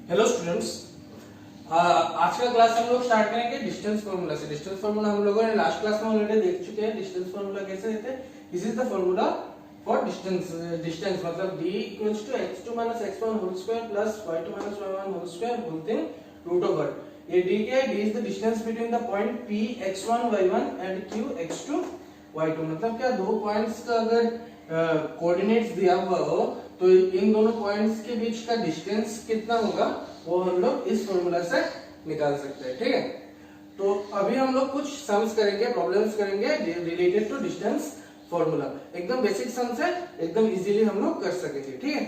Hello students, आज का class हम लोग स्टार्ट करेंगे डिस्टेंस फार्मूला से। डिस्टेंस फार्मूला हम लोगों ने लास्ट क्लास में ऑलरेडी देख चुके हैं। डिस्टेंस फार्मूला कैसे देते हैं? This is the formula for distance. Distance मतलब d equals to x2 minus x1 whole square plus y2 minus y1 whole square whole thing root over. ये d क्या है? d is the distance between the point p x1 y1 and q x2 y2। मतलब क्या, दो points का अगर coordinates दिया हुआ हो तो इन दोनों पॉइंट्स के बीच का डिस्टेंस कितना होगा वो हम लोग इस फॉर्मूला से निकाल सकते हैं। ठीक है, तो अभी हम लोग कुछ सम्स करेंगे, प्रॉब्लम्स करेंगे रिलेटेड टू डिस्टेंस फॉर्मूला। एकदम बेसिक सम्स है, एकदम इजीली हम लोग कर सकेंगे। ठीक है,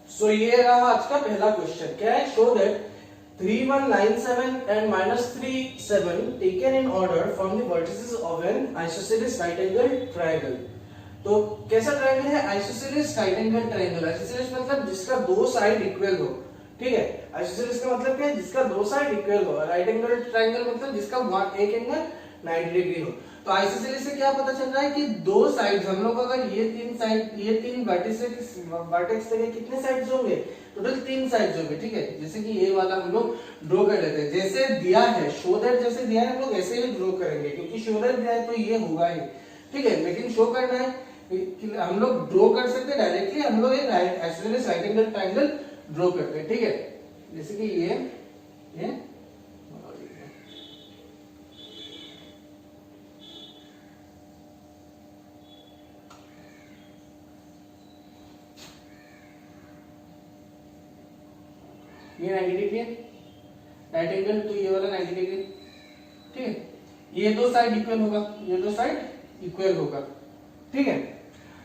सो ये रहा आज का पहला क्वेश्चन। क्या है? Show that 3197 and -37 taken in order from the vertices of an isosceles right angle triangle। तो कैसा ट्रायंगल है? Isosceles right angle triangle. Isosceles मतलब जिसका दो साइड इक्वल हो। ठीक है, आइसोसेलेस का मतलब क्या है? जिसका दो साइड इक्वल हो। राइट एंगल ट्रायंगल मतलब जिसका एक एंगल 90 डिग्री हो। तो आइसोसेलेस से क्या पता चल रहा है कि दो साइड्स हम लोग अगर ये तीन वर्टेक्स के कितने साइड्स होंगे? टोटल तीन साइड्स होंगे। ठीक है, जैसे कि ये वाला हम लोग ड्रॉ कर लेते हैं। जैसे दिया है शो दैट, जैसे दिया है हम लोग ऐसे ही ड्रॉ करेंगे क्योंकि शो दैट दिया है तो ये होगा ही। ठीक है, लेकिन शो करना है कि हम लोग ड्रॉ कर सकते हैं डायरेक्टली। हम लोग एक isosceles right angle triangle draw करते हैं। ठीक है, जैसे कि ये ये 90 डिग्री है राइट एंगल, तो ये वाला 90 डिग्री। ठीक है, ये दो साइड इक्वल होगा, ये दो साइड इक्वल होगा। ठीक है,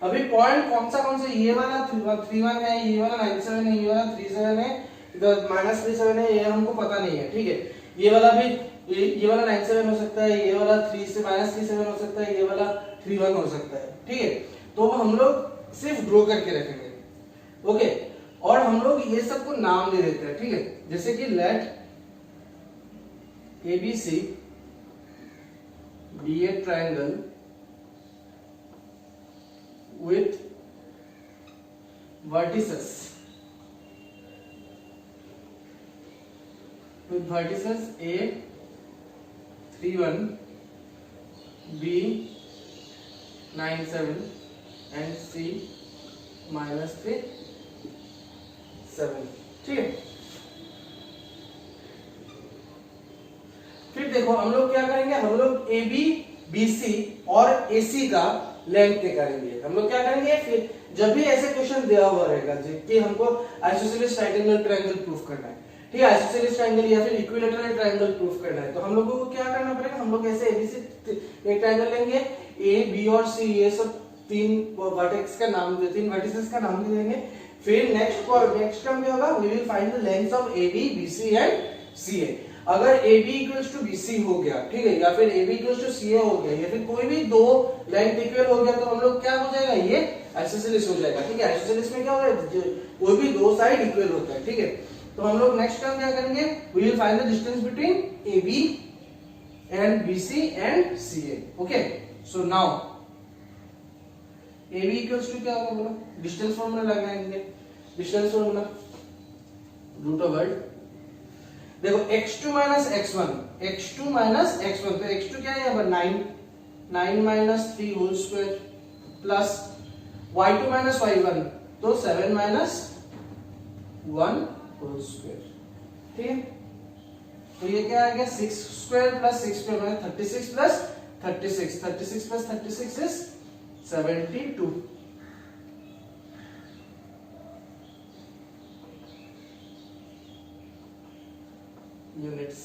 अभी पॉइंट कौन सा ये वाला 31 है, ये वाला 97 है, ये वाला 37 है, इधर -37 है, ये हमको पता नहीं है। ठीक है, ये वाला भी ये वाला 97 हो सकता है, ये वाला -37 हो सकता है, ये वाला 31 हो सकता है। ठीक है, तो हम लोग सिर्फ ड्रॉ करके रखेंगे। ओके, और हम लोग ये सबको नाम दे देते हैं। ठीक है, जैसे कि late ABC be a triangle with vertices A 31 B 97 and C -3 7। ठीक है, फिर देखो हम लोग क्या करेंगे? हम लोग AB BC और AC का लेंथ निकालेंगे। हम लोग क्या करेंगे? फिर जब भी ऐसे क्वेश्चन दिया हुआ रहेगा कि हमको isosceles right angle triangle proof करना है, ठीक है, आइसोसेलेस ट्रायंगल या फिर इक्विलैटरल ट्रायंगल प्रूफ करना है, तो हम लोगों को क्या करना पड़ेगा? हम लोग ऐसे ABC एक ट्रायंगल लेंगे, A B और C ये सब तीन वर्टेक्स का नाम, तीन वर्टिसेस का नाम दे देंगे। फिर नेक्स्ट टर्म क्या होगा? We will find the lengths of AB BC and CA। अगर AB इक्वल्स टू BC हो गया, ठीक है, या फिर AB इक्वल्स टू CA हो गया, या फिर कोई भी दो लेंथ इक्वल हो गया, तो हम लोग क्या हो जाएगा? ये आइसोसेलेस हो जाएगा। ठीक है, आइसोसेलेस में क्या होगा? कोई भी दो साइड इक्वल होता है। ठीक है, तो हम लोग नेक्स्ट टर्म क्या करेंगे? We will find the distance between AB and BC and CA। Okay, so now AB equals to क्या होगा? बोलो, डिस्टेंस फार्मूला लगाएंगे। डिस्टेंस फार्मूला रूट ओवर, देखो x2 minus x1, x2 minus x1, तो x2 क्या है यहाँ पर? 9 minus 3 whole square plus y2 minus y1, तो 7 minus 1 होल स्क्वायर। ठीक है, तो ये क्या आ गया? 6 स्क्वायर प्लस 6 स्क्वायर मतलब 36 प्लस 36, 36 प्लस 36 इज 72 यूनिट्स।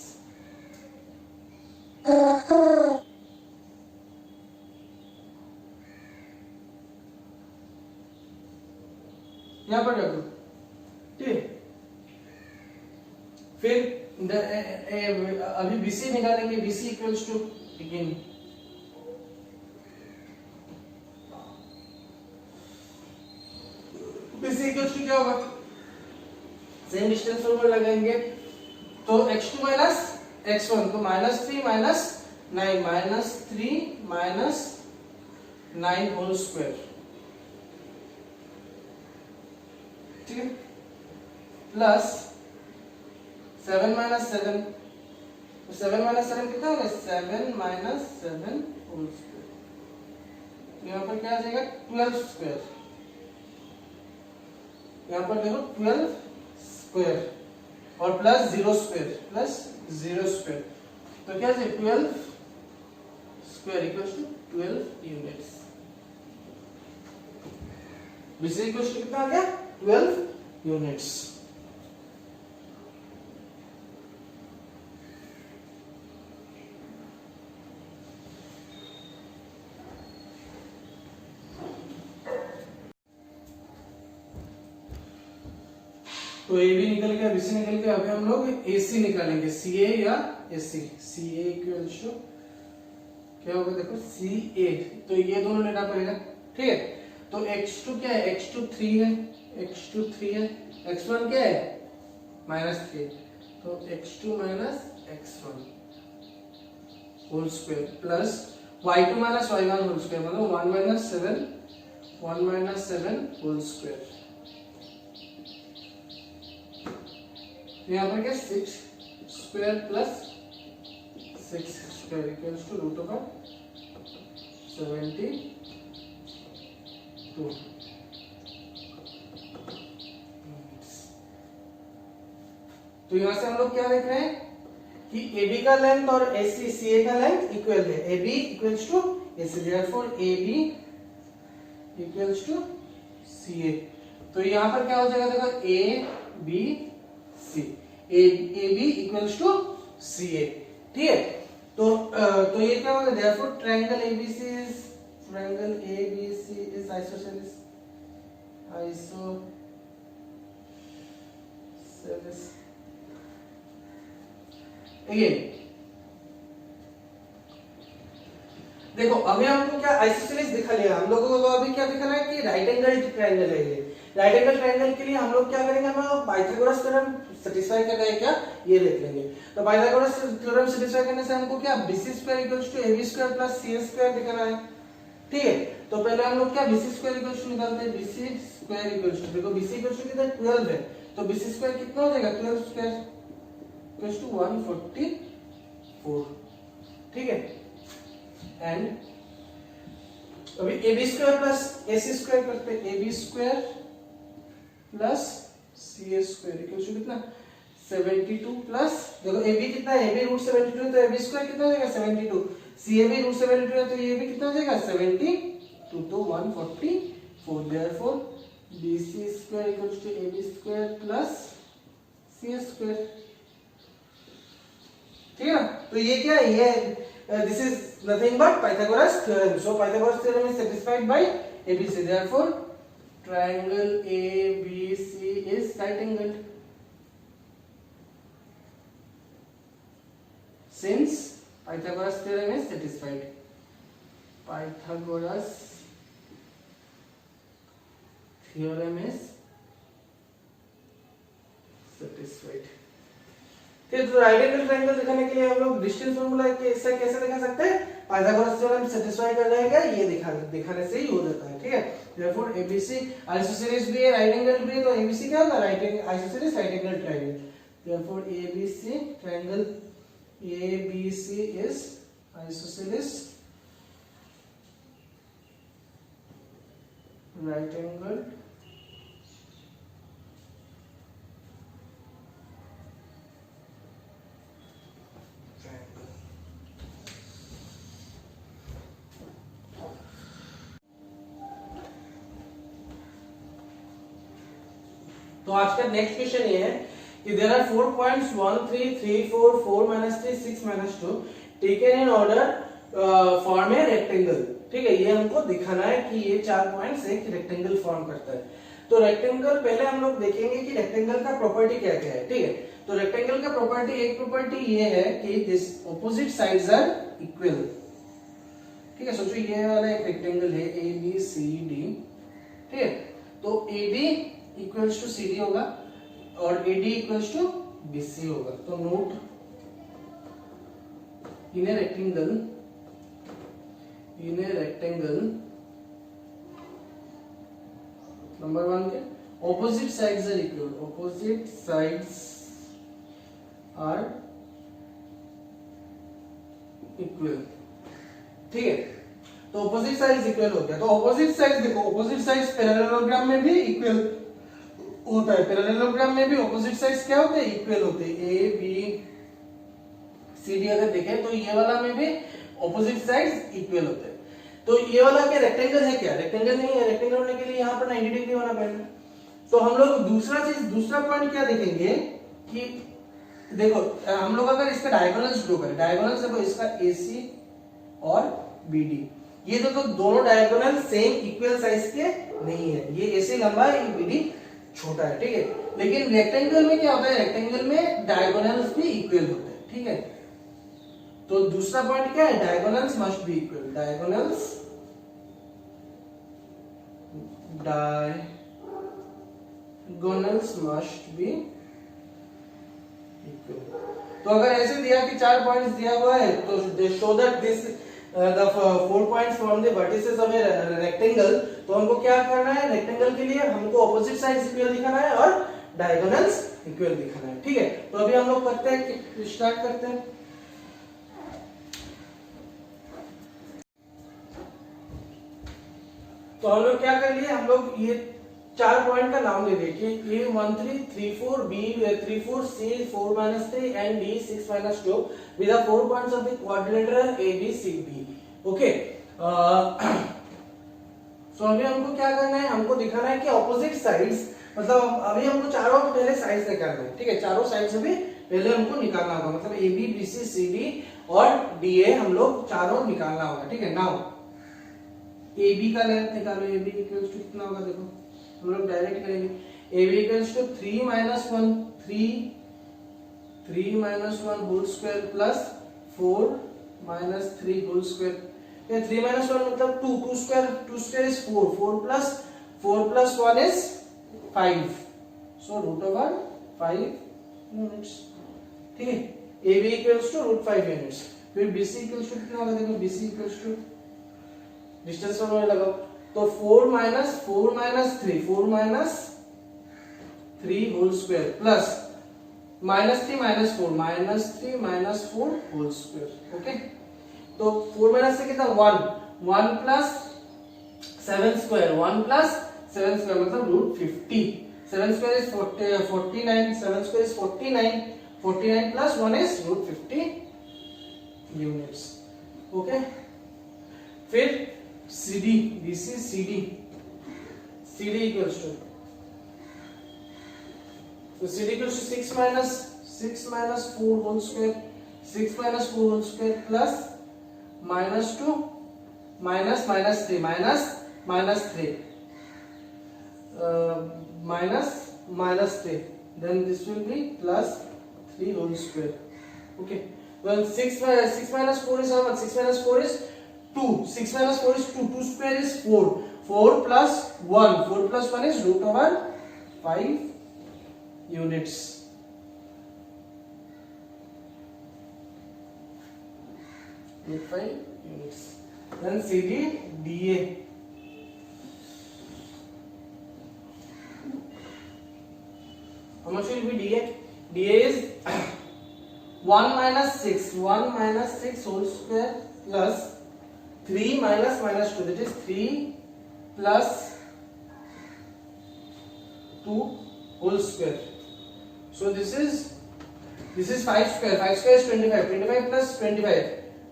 यहां पर रखो। ठीक है, फिर अभी BC निकालेंगे। BC equals to begin BC equals to क्या होगा? सेम डिस्टेंस फॉर्मूला लगाएंगे। तो x2 minus x1, तो -3 -9 -3 - 9 होल स्क्वायर, ठीक है, प्लस 7 माइनस 7, 7 माइनस 7 कितना होगा, 7 माइनस 7 होल स्क्वायर, यहाँ पर क्या आ जाएगा 12 स्क्वायर, यहाँ पर देखो 12 स्क्वायर और प्लस 0 स्क्वायर, प्लस 0 स्क्वायर, तो क्या है 12 square equals to 12 units. BC equals to कितना आ गया 12 यूनिट्स। तो ए बी निकल गया, बीसी निकल गया, अभी हम लोग एसी निकालेंगे, सी ए या AC. C A equals to क्या होगा, देखो सी ए, तो ये दोनों लेना पड़ेगा, ठीक है। तो x2 क्या है, x2 3 है, x2 3 है, x1 क्या है -3, तो x2 minus x1 whole square plus y2 minus y1 whole square, मतलब 1 माइनस 7 होल स्क्वायर, यहाँ पर क्या 6 square plus 6 square equals to root over 72। तो यहां से हम लोग क्या देख रहे हैं कि AB का लेंथ और AC CA का लेंथ इक्वल है, AB equals to AC, therefore AB equals to CA। तो यहां पर क्या हो जाएगा, देखो ABC, AB equals to CA, ठीक है। तो ये क्या होगा, therefore triangle ABC is isosceles again. देखो अभी हमको क्या आइसोसेलेस दिखा लिया, हम लोगों को अभी क्या दिखाना है कि राइट एंगल ट्रायंगल है ये। राइट एंगल ट्रायंगल के लिए हम लोग क्या करेंगे, हम पाइथागोरस थ्योरम सेटिस्फाई कर रहे हैं क्या, ये देख लेंगे। तो पाइथागोरस थ्योरम सेटिस्फाई करने से हमको क्या BC square equals to AB square plus CA square दिखाना है, ठीक है। तो पहले हम लोग क्या BC स्क्वायर इक्वल्स टू निकालते हैं, BC स्क्वायर इक्वल्स टू, देखो BC इक्वल्स टू कितना 12 है, तो BC स्क्वायर कितना हो जाएगा 12 स्क्वायर इक्वल्स टू 144, ठीक है। एंड अभी AB square plus AC square करते हैं, AB square plus CA square equals to कितना 72 प्लस, देखो AB कितना है, AB रूट 72 है, तो AB स्क्वायर कितना हो जाएगा 72, CA भी रूट 72 है, तो ये भी कितना हो जाएगा 72, तो 144, therefore BC square equals to AB square plus CA square, ठीक है ना। तो ये क्या है, ये this is nothing but Pythagoras theorem. So Pythagoras theorem is satisfied by ABC. Therefore, triangle ABC is right angled. Since Pythagoras theorem is satisfied, Pythagoras theorem is satisfied. फिर right angle triangle दिखाने के लिए हम लोग distance formula कैसे दिखा सकते हैं, पाइथागोरस थ्योरम सेटिस्फाई कर जाएगा, ये दिखाने से ही हो जाता है, ठीक है। देयरफॉर ABC आइसोसेलेस भी है, राइट एंगल भी है, तो ABC क्या होगा right angle isosceles right angle triangle, therefore ABC triangle ABC is isosceles right angle तो आज का नेक्स्ट क्वेश्चन ये है कि there are 4 points 1 3 3 4 4 -3 6 -2 taken in order form a rectangle, ठीक है। ये हमको दिखाना है कि ये 4 पॉइंट्स एक रेक्टेंगल फॉर्म करता है। तो रेक्टेंगल पहले हम लोग देखेंगे कि रेक्टेंगल का प्रॉपर्टी क्या क्या है, ठीक है। तो रेक्टेंगल का प्रॉपर्टी, एक प्रॉपर्टी ये है कि this opposite sides are equal, ठीक है। सोचो ये वाला एक रेक्टेंगल है ABCD, ठीक है। तो AB इक्वल्स टू CD होगा और AD इक्वल्स टू BC होगा। तो note in a rectangle number 1 के opposite sides are equal, opposite sides are equal, ठीक है। तो ऑपोजिट साइड्स इक्वल हो गया। तो ऑपोजिट साइड्स देखो, ऑपोजिट साइड्स पैरेललोग्राम में भी इक्वल होता है, पैरेललोग्राम में भी ऑपोजिट साइड्स क्या होते हैं, इक्वल होते हैं। ए बी सी डी अगर देखें तो ये वाला में भी ऑपोजिट साइड्स इक्वल होते हैं। तो ये वाला क्या रेक्टेंगल है, क्या रेक्टेंगल नहीं है, रेक्टेंगल होने के लिए यहाँ पर 90 डिग्री होना पड़ेगा। तो हम लोग दूसरा पॉइंट क्या देखेंगे कि देखो हम लोग अगर इसका डायगोनल्स ड्रॉ करें, डायगोनल्स देखो इसका AC और BD, ये देखो दोनों डायगोनल सेम इक्वल साइज के नहीं है, ये AC लंबा है, ये BD छोटा है, ठीक है। लेकिन रेक्टेंगल में क्या होता है, रेक्टेंगल में डायगोनल्स भी इक्वल होते हैं, ठीक है। तो दूसरा पॉइंट क्या है, diagonals must be equal, diagonals must be equal. तो अगर ऐसे दिया कि 4 पॉइंट्स दिया हुआ है तो दे show that this the 4 points from the vertices of a rectangle. तो हमको क्या करना है, रेक्टेंगल के लिए हमको ऑपोजिट साइड्स इक्वल दिखाना है और डायगोनल्स इक्वल दिखाना है, ठीक है। तो अभी हम लोग करते हैं कि स्टार्ट करते हैं। तो हम लोग क्या कर लिए, हम लोग ये 4 पॉइंट का नाम दे दिए कि A 1 3 3 4 B 3 4 C 4 -3 and D 6 -2 with the 4 points of the quadrilateral ABCD, okay. So अभी हमको क्या करना है, हमको दिखाना है कि ऑपोजिट साइड्स, मतलब अभी हमको चारों पहले साइड्स निकालना है, ठीक है। चारों साइड्स अभी पहले हमको निकालना होगा, मतलब AB BC CD और DA हम लोग चारों निकालना होगा, ठीक है। नाउ AB का लेंथ निकालो, AB इक्वल्स टू कितना होगा, देखो हम लोग डायरेक्ट करेंगे। AB equals to 3 - 1 3 - 1 whole square plus 4 - 3 whole square. ये 3 - 1 मतलब 2 स्क्वायर is 4 plus 1 is 5, so √5 units, ठीक है। AB equals to √5 units. फिर BC इक्वल्स टू कितना होगा, देखो BC equals to distance formula लगाओ, तो 4 - 3 whole square plus -3 - 4 whole square, okay. तो 4 माइनस से कितना 1 प्लस 7 स्क्वायर, 1 प्लस 7 स्क्वायर मतलब √50। 7 square is 49, 7 square is 49 plus 1 is √50 units, okay. फिर CD BC CD equals to, so CD equals to 6 minus 4 whole square, 6 minus 4 whole square plus -2 minus -3 minus 3, then this will be plus 3 whole square, okay. Well 6 minus 4 is how much, 6 minus 4 is 2, 6 minus 4 is 2 square is 4 plus 1 is √5 units, √5 units. Then CD DA, how much will be DA? DA is 1 minus 6 whole square plus 3 minus -2, that is 3 plus 2 whole square. So this is 5 square. 5 square is 25. 25 plus 25.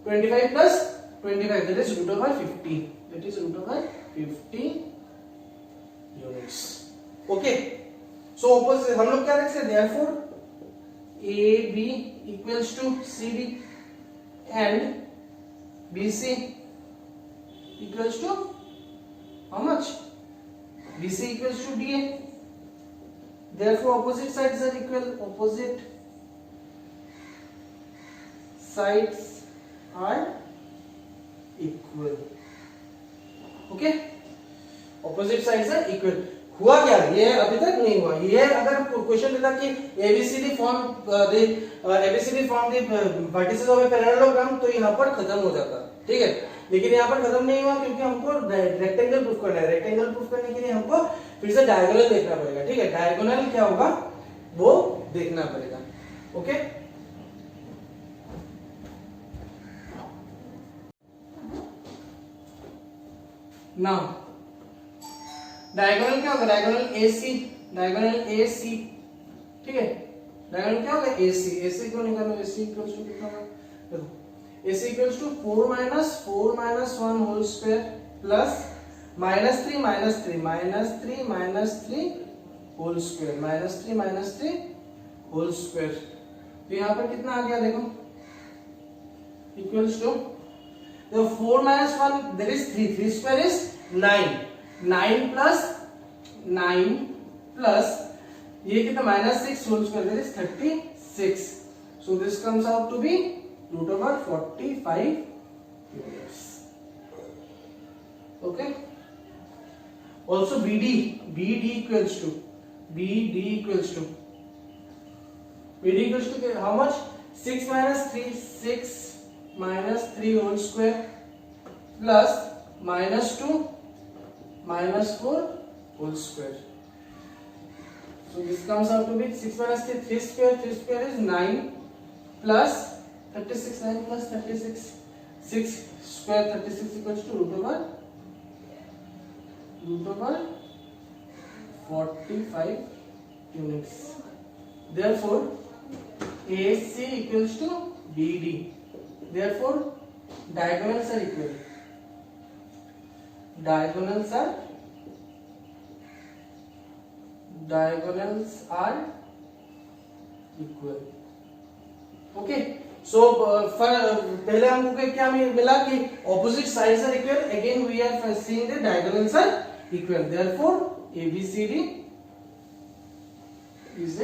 25 plus 25, that is √50. That is √50 units. Okay. So opposite हम लोग क्या लिख सकते हैं? Therefore AB equals to CD and BC equals to how much? BC equals to DA. Therefore opposite sides are equal. Opposite sides are equal. Okay? Opposite sides are equal. हुआ क्या? ये अभी तक नहीं हुआ। ये अगर क्वेश्चन देता कि ABCD form the vertices of a parallelogram, तो यहाँ पर खत्म हो जाता। ठीक है, लेकिन यहाँ पर खत्म नहीं हुआ क्योंकि हमको रेक्टेंगल प्रूफ करना है। रेक्टेंगल प्रूफ करने के लिए हमको फिर से डायगोनल देखना पड़ेगा। ठीक है, डायगोनल क्या होगा वो देखना पड़ेगा। ओके, नाउ डायगोनल क्या होगा, डायगोनल AC, डायगोनल AC। ठीक है, डायगोनल क्या होगा AC। AC क्यों निकालो, AC इक्वल्स टू कितना होगा, देखो AC equals to 4 minus 1 whole square plus -3 whole square, -3 whole square. तो यहाँ पर कितना आ गया देखो, इक्वल्स टू, देखो 4 minus 1 that is 3 square is 9 plus ये कितना -6 whole square that is 36। So this comes out to be √45 units. Okay, also BD equals to how much, 6 minus 3 whole square plus -2 -4 whole square. So this comes out to be 6 minus 3 square is 9 plus 36, 9 plus 36, 6 square 36 equals to √45 units. Therefore AC equals to BD. Therefore diagonals are equal. Diagonals are equal. Okay, so पहले हमको क्या मिला कि opposite sides are equal. Again we are seeing the diagonals are equal. Therefore ABCD is a